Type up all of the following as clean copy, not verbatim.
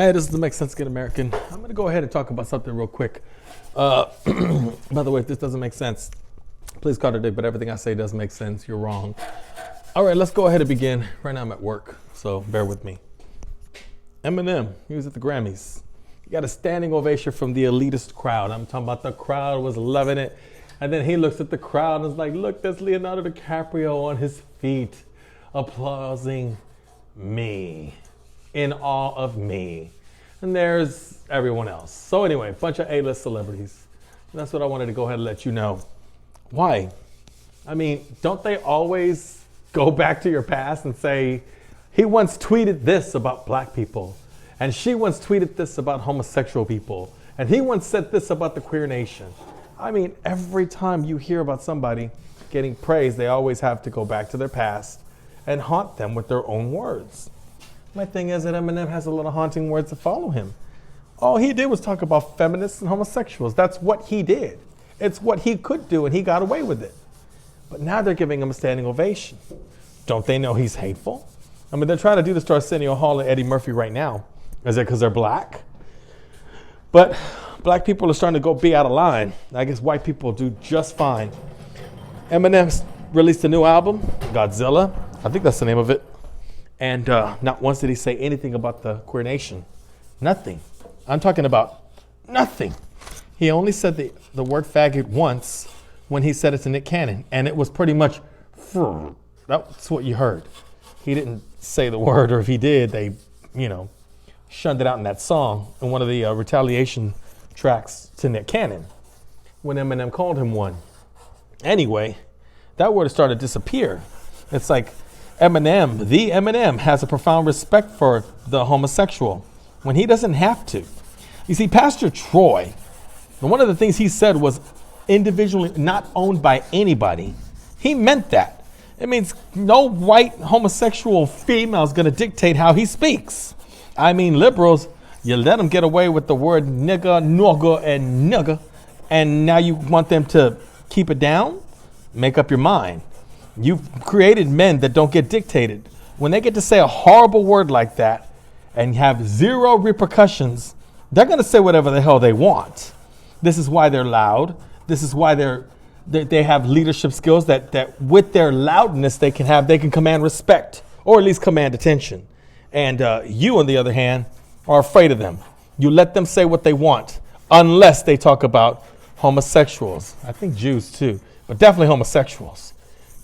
Hey, this is the Make Sense Get American. I'm going to go ahead and talk about something real quick. By the way, if this doesn't make sense, please contradict, but everything I say does make sense. You're wrong. All right, let's go ahead and begin. Right now I'm at work, so bear with me. Eminem, he was at the Grammys. He got a standing ovation from the elitist crowd. I'm talking about the crowd was loving it. And then he looks at the crowd and is like, look, there's Leonardo DiCaprio on his feet, applauding me, in awe of me. And there's everyone else. So anyway, a bunch of A-list celebrities. And that's what I wanted to go ahead and let you know. Why? I mean, don't they always go back to your past and say, he once tweeted this about black people, and she once tweeted this about homosexual people, and he once said this about the queer nation. I mean, every time you hear about somebody getting praised, they always have to go back to their past and haunt them with their own words. My thing is that Eminem has a lot of haunting words to follow him. All he did was talk about feminists and homosexuals. That's what he did. It's what he could do, and he got away with it. But now they're giving him a standing ovation. Don't they know he's hateful? I mean, they're trying to do this to Arsenio Hall and Eddie Murphy right now. Is it because they're black? But black people are starting to be out of line. I guess white people do just fine. Eminem released a new album, Godzilla. I think that's the name of it. And not once did he say anything about the queer nation. Nothing. I'm talking about nothing. He only said the word faggot once when he said it to Nick Cannon. And it was pretty much, that's what you heard. He didn't say the word, or if he did, they, shunned it out in that song in one of the retaliation tracks to Nick Cannon when Eminem called him one. Anyway, that word has started to disappear. It's like Eminem, the Eminem, has a profound respect for the homosexual when he doesn't have to. You see, Pastor Troy, one of the things he said was individually not owned by anybody. He meant that. It means no white homosexual female is going to dictate how he speaks. I mean, liberals, you let them get away with the word nigga, nogga, and nugga, and now you want them to keep it down? Make up your mind. You've created men that don't get dictated. When they get to say a horrible word like that and have zero repercussions, they're going to say whatever the hell they want. This is why they're loud. This is why they have leadership skills that with their loudness they can command respect, or at least command attention. And you, on the other hand, are afraid of them. You let them say what they want, unless they talk about homosexuals. I think Jews too, but definitely homosexuals.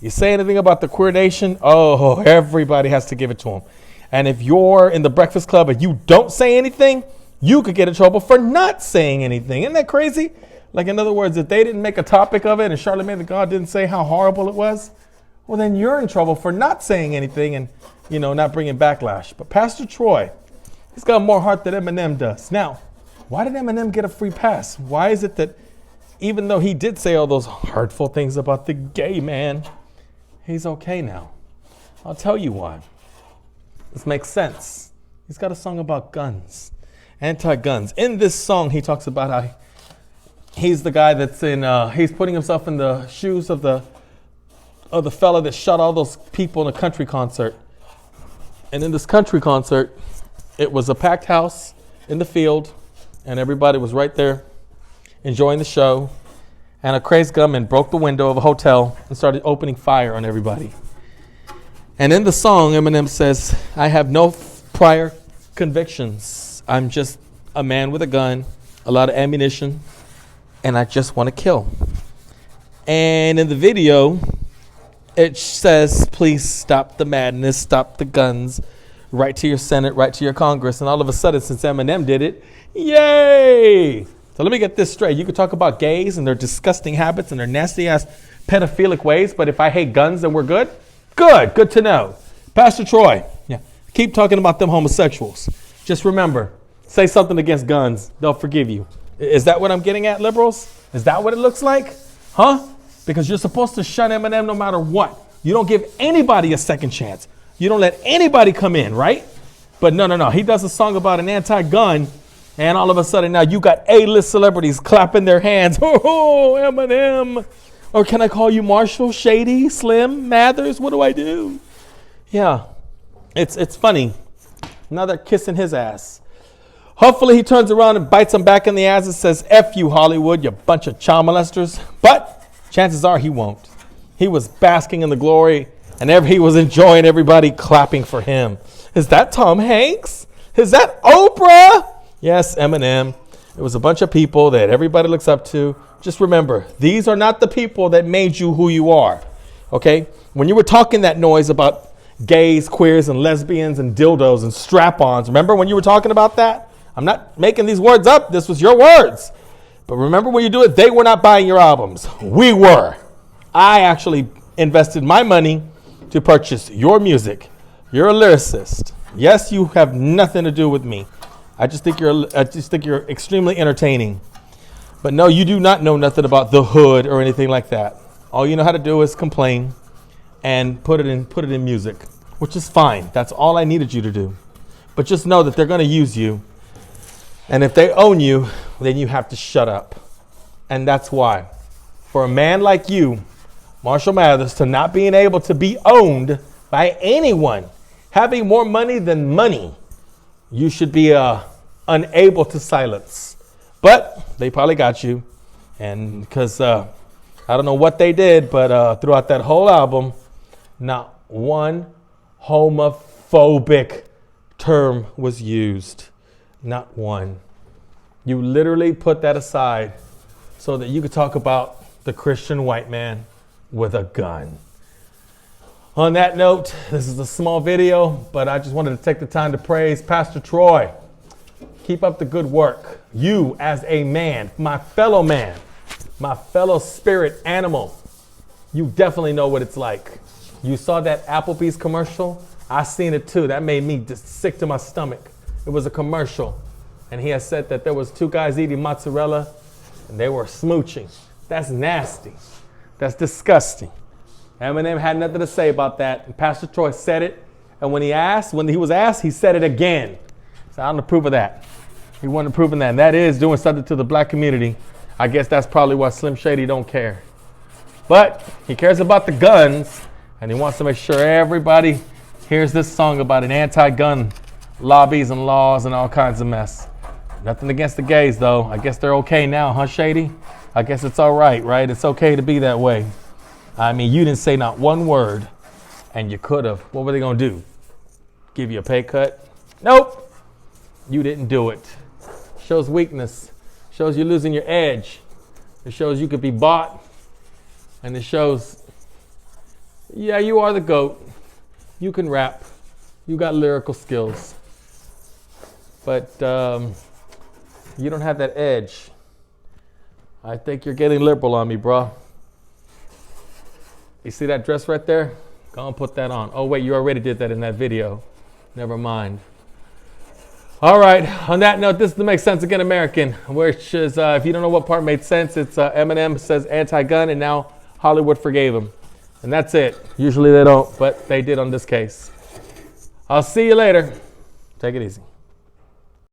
You say anything about the queer nation, oh, everybody has to give it to them. And if you're in the Breakfast Club and you don't say anything, you could get in trouble for not saying anything. Isn't that crazy? Like, in other words, if they didn't make a topic of it and Charlemagne the God didn't say how horrible it was, well, then you're in trouble for not saying anything and, not bringing backlash. But Pastor Troy, he's got more heart than Eminem does. Now, why did Eminem get a free pass? Why is it that even though he did say all those hurtful things about the gay man, he's okay now? I'll tell you why. This makes sense. He's got a song about guns, anti-guns. In this song, he talks about how he's the guy that's he's putting himself in the shoes of the fella that shot all those people in a country concert. And in this country concert, it was a packed house in the field, and everybody was right there enjoying the show. And a crazed gunman broke the window of a hotel and started opening fire on everybody. And in the song, Eminem says, I have no prior convictions. I'm just a man with a gun, a lot of ammunition, and I just want to kill. And in the video, it says, please stop the madness, stop the guns, write to your Senate, write to your Congress. And all of a sudden, since Eminem did it, yay! So let me get this straight. You could talk about gays and their disgusting habits and their nasty ass pedophilic ways, but if I hate guns, then we're good? Good to know. Pastor Troy, keep talking about them homosexuals. Just remember, say something against guns, they'll forgive you. Is that what I'm getting at, liberals? Is that what it looks like? Huh? Because you're supposed to shun Eminem no matter what. You don't give anybody a second chance. You don't let anybody come in, right? But no. He does a song about an anti-gun, and all of a sudden now you got A-list celebrities clapping their hands. Oh, Eminem. Or can I call you Marshall, Shady, Slim, Mathers? What do I do? Yeah, it's funny. Now they're kissing his ass. Hopefully he turns around and bites him back in the ass and says, F you, Hollywood, you bunch of child molesters. But chances are he won't. He was basking in the glory, and he was enjoying everybody clapping for him. Is that Tom Hanks? Is that Oprah? Yes, Eminem. It was a bunch of people that everybody looks up to. Just remember, these are not the people that made you who you are. Okay? When you were talking that noise about gays, queers, and lesbians, and dildos, and strap-ons, remember when you were talking about that? I'm not making these words up. This was your words. But remember when you do it, they were not buying your albums. We were. I actually invested my money to purchase your music. You're a lyricist. Yes, you have nothing to do with me. I just think you're extremely entertaining. But no, you do not know nothing about the hood or anything like that. All you know how to do is complain and put it in music, which is fine. That's all I needed you to do. But just know that they're going to use you. And if they own you, then you have to shut up. And that's why. For a man like you, Marshall Mathers, to not being able to be owned by anyone, having more money than money, you should be unable to silence. But they probably got you. And because I don't know what they did, but throughout that whole album, not one homophobic term was used. Not one. You literally put that aside so that you could talk about the Christian white man with a gun. On that note, this is a small video, but I just wanted to take the time to praise Pastor Troy. Keep up the good work. You as a man, my fellow spirit animal, you definitely know what it's like. You saw that Applebee's commercial? I seen it too. That made me just sick to my stomach. It was a commercial, and he has said that there was two guys eating mozzarella, and they were smooching. That's nasty. That's disgusting. Eminem had nothing to say about that, and Pastor Troy said it, and when he was asked, he said it again. So I don't approve of that. He wasn't approving that, and that is doing something to the black community. I guess that's probably why Slim Shady don't care. But he cares about the guns, and he wants to make sure everybody hears this song about an anti-gun lobbies and laws and all kinds of mess. Nothing against the gays, though. I guess they're okay now, huh, Shady? I guess it's all right, right? It's okay to be that way. I mean, you didn't say not one word, and you could have. What were they going to do? Give you a pay cut? Nope. You didn't do it. Shows weakness. Shows you're losing your edge. It shows you could be bought. And it shows, yeah, you are the GOAT. You can rap. You got lyrical skills. But you don't have that edge. I think you're getting liberal on me, bro. You see that dress right there? Go and put that on. Oh, wait, you already did that in that video. Never mind. All right, on that note, this is the Make Sense Again American, which is, if you don't know what part made sense, it's Eminem says anti-gun, and now Hollywood forgave him. And that's it. Usually they don't, but they did on this case. I'll see you later. Take it easy.